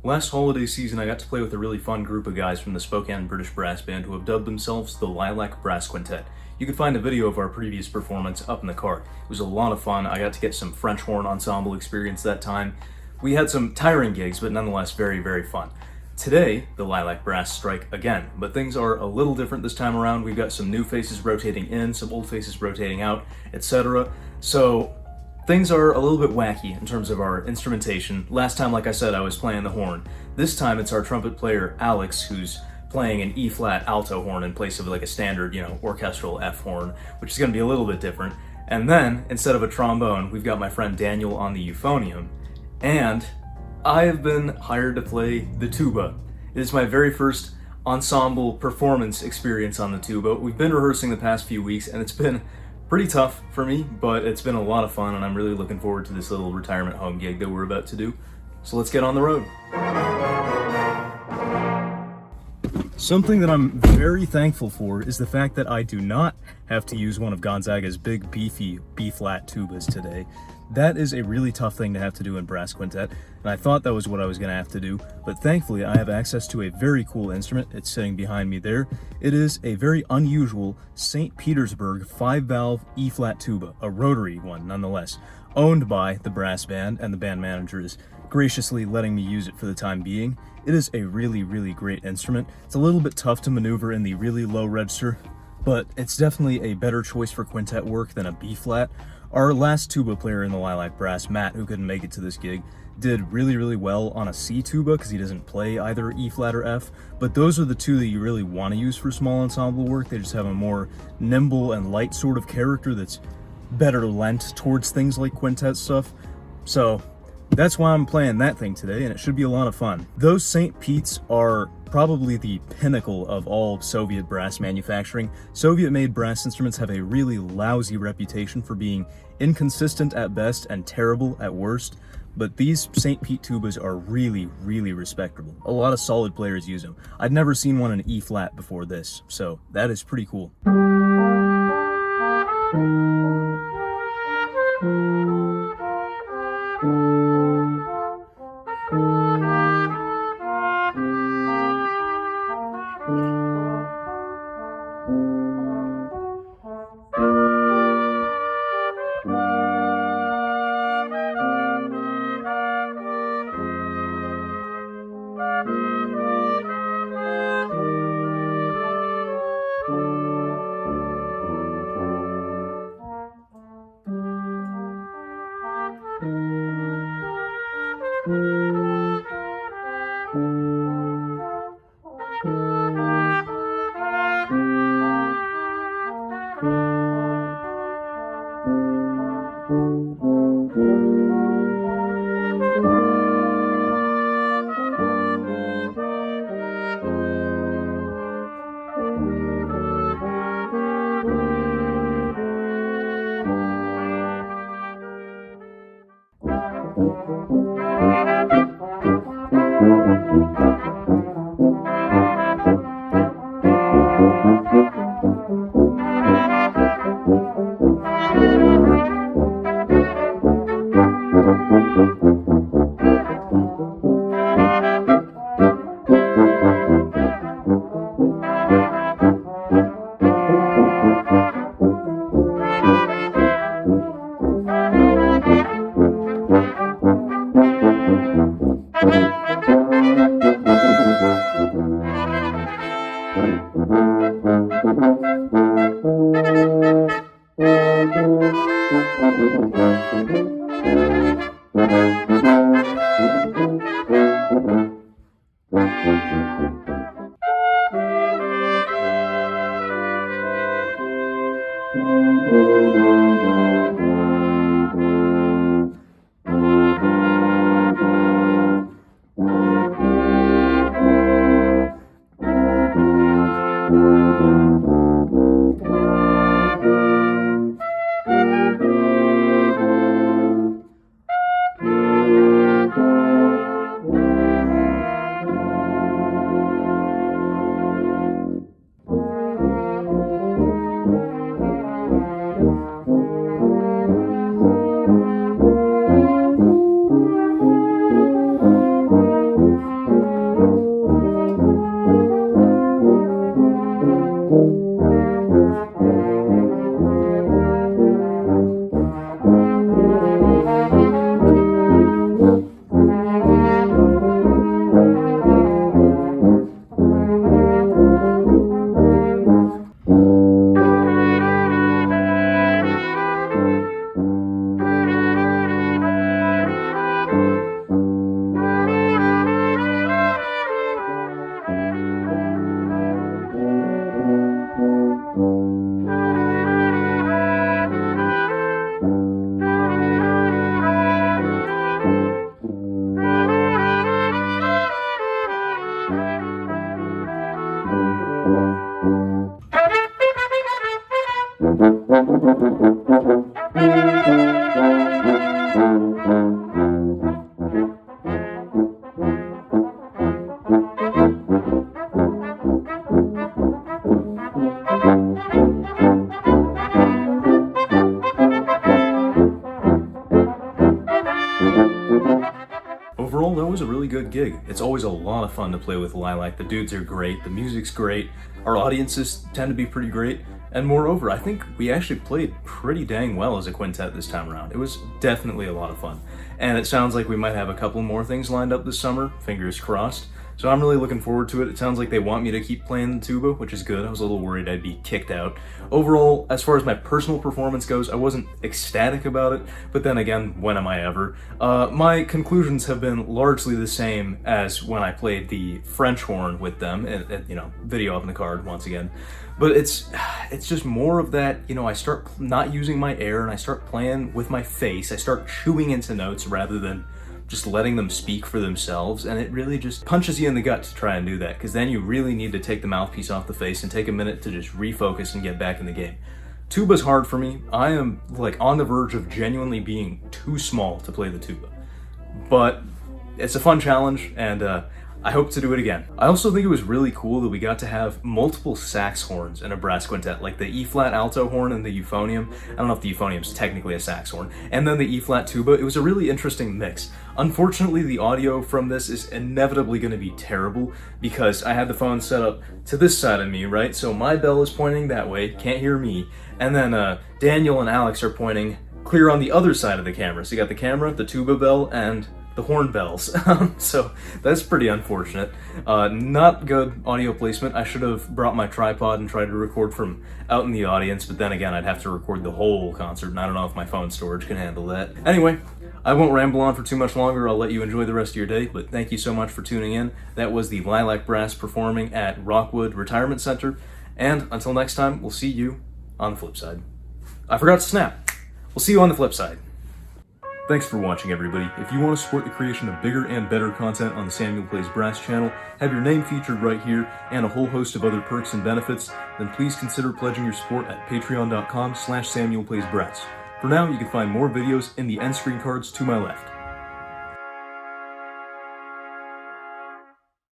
Last holiday season, I got to play with a really fun group of guys from the Spokane British brass band who have dubbed themselves the Lilac Brass Quintet. You can find a video of our previous performance up in the card. It was a lot of fun. I got to get some French horn ensemble experience that time. We had some tiring gigs, but nonetheless very, very fun. Today, the Lilac Brass strike again, but things are a little different this time around. We've got some new faces rotating in, some old faces rotating out, etc. So things are a little bit wacky in terms of our instrumentation. Last time, like I said, I was playing the horn. This time it's our trumpet player, Alex, who's playing an E-flat alto horn in place of like a standard, orchestral F horn, which is going to be a little bit different. And then, instead of a trombone, we've got my friend Daniel on the euphonium. And I have been hired to play the tuba. It is my very first ensemble performance experience on the tuba. We've been rehearsing the past few weeks, and it's been pretty tough for me, but it's been a lot of fun, and I'm really looking forward to this little retirement home gig that we're about to do. So let's get on the road. Something that I'm very thankful for is the fact that I do not have to use one of Gonzaga's big, beefy B-flat tubas today. That is a really tough thing to have to do in brass quintet, and I thought that was what I was going to have to do, but thankfully I have access to a very cool instrument. It's sitting behind me there. It is a very unusual St. Petersburg 5-valve E-flat tuba, a rotary one nonetheless, owned by the brass band, and the band manager is graciously letting me use it for the time being. It is a really, really great instrument. It's a little bit tough to maneuver in the really low register, but it's definitely a better choice for quintet work than a B-flat. Our last tuba player in the Lilac Brass, Matt, who couldn't make it to this gig, did really, really well on a C tuba because he doesn't play either E-flat or F, but those are the two that you really want to use for small ensemble work. They just have a more nimble and light sort of character that's better lent towards things like quintet stuff. So that's why I'm playing that thing today, and it should be a lot of fun. Those St. Pete's are probably the pinnacle of all Soviet brass manufacturing. Soviet-made brass instruments have a really lousy reputation for being inconsistent at best and terrible at worst, but these St. Pete tubas are really, really respectable. A lot of solid players use them. I'd never seen one in E-flat before this, so that is pretty cool. Overall, that was a really good gig. It's always a lot of fun to play with Lilac. The dudes are great, the music's great, our audiences tend to be pretty great, and moreover, I think we actually played pretty dang well as a quintet this time around. It was definitely a lot of fun. And it sounds like we might have a couple more things lined up this summer, fingers crossed. So I'm really looking forward to it. It sounds like they want me to keep playing the tuba, which is good. I was a little worried I'd be kicked out. Overall, as far as my personal performance goes, I wasn't ecstatic about it, but then again, when am I ever? My conclusions have been largely the same as when I played the French horn with them, and you know, video up in the card once again. But it's just more of that, you know, I start not using my air and I start playing with my face. I start chewing into notes rather than just letting them speak for themselves, and it really just punches you in the gut to try and do that, because then you really need to take the mouthpiece off the face and take a minute to just refocus and get back in the game. Tuba's hard for me. I am like on the verge of genuinely being too small to play the tuba, but it's a fun challenge, and I hope to do it again. I also think it was really cool that we got to have multiple sax horns in a brass quintet, like the E-flat alto horn and the euphonium. I don't know if the euphonium's technically a sax horn. And then the E-flat tuba. It was a really interesting mix. Unfortunately, the audio from this is inevitably going to be terrible because I had the phone set up to this side of me, right? So my bell is pointing that way, can't hear me. And then Daniel and Alex are pointing clear on the other side of the camera. So you got the camera, the tuba bell, and the horn bells. So that's pretty unfortunate. Not good audio placement. I should have brought my tripod and tried to record from out in the audience, but then again, I'd have to record the whole concert, and I don't know if my phone storage can handle that. Anyway, I won't ramble on for too much longer. I'll let you enjoy the rest of your day, but thank you so much for tuning in. That was the Lilac Brass performing at Rockwood Retirement Center, and until next time, we'll see you on the flip side. I forgot to snap. We'll see you on the flip side. Thanks for watching, everybody. If you want to support the creation of bigger and better content on the Samuel Plays Brass channel, have your name featured right here, and a whole host of other perks and benefits, then please consider pledging your support at patreon.com/SamuelPlaysBrass. For now, you can find more videos in the end screen cards to my left.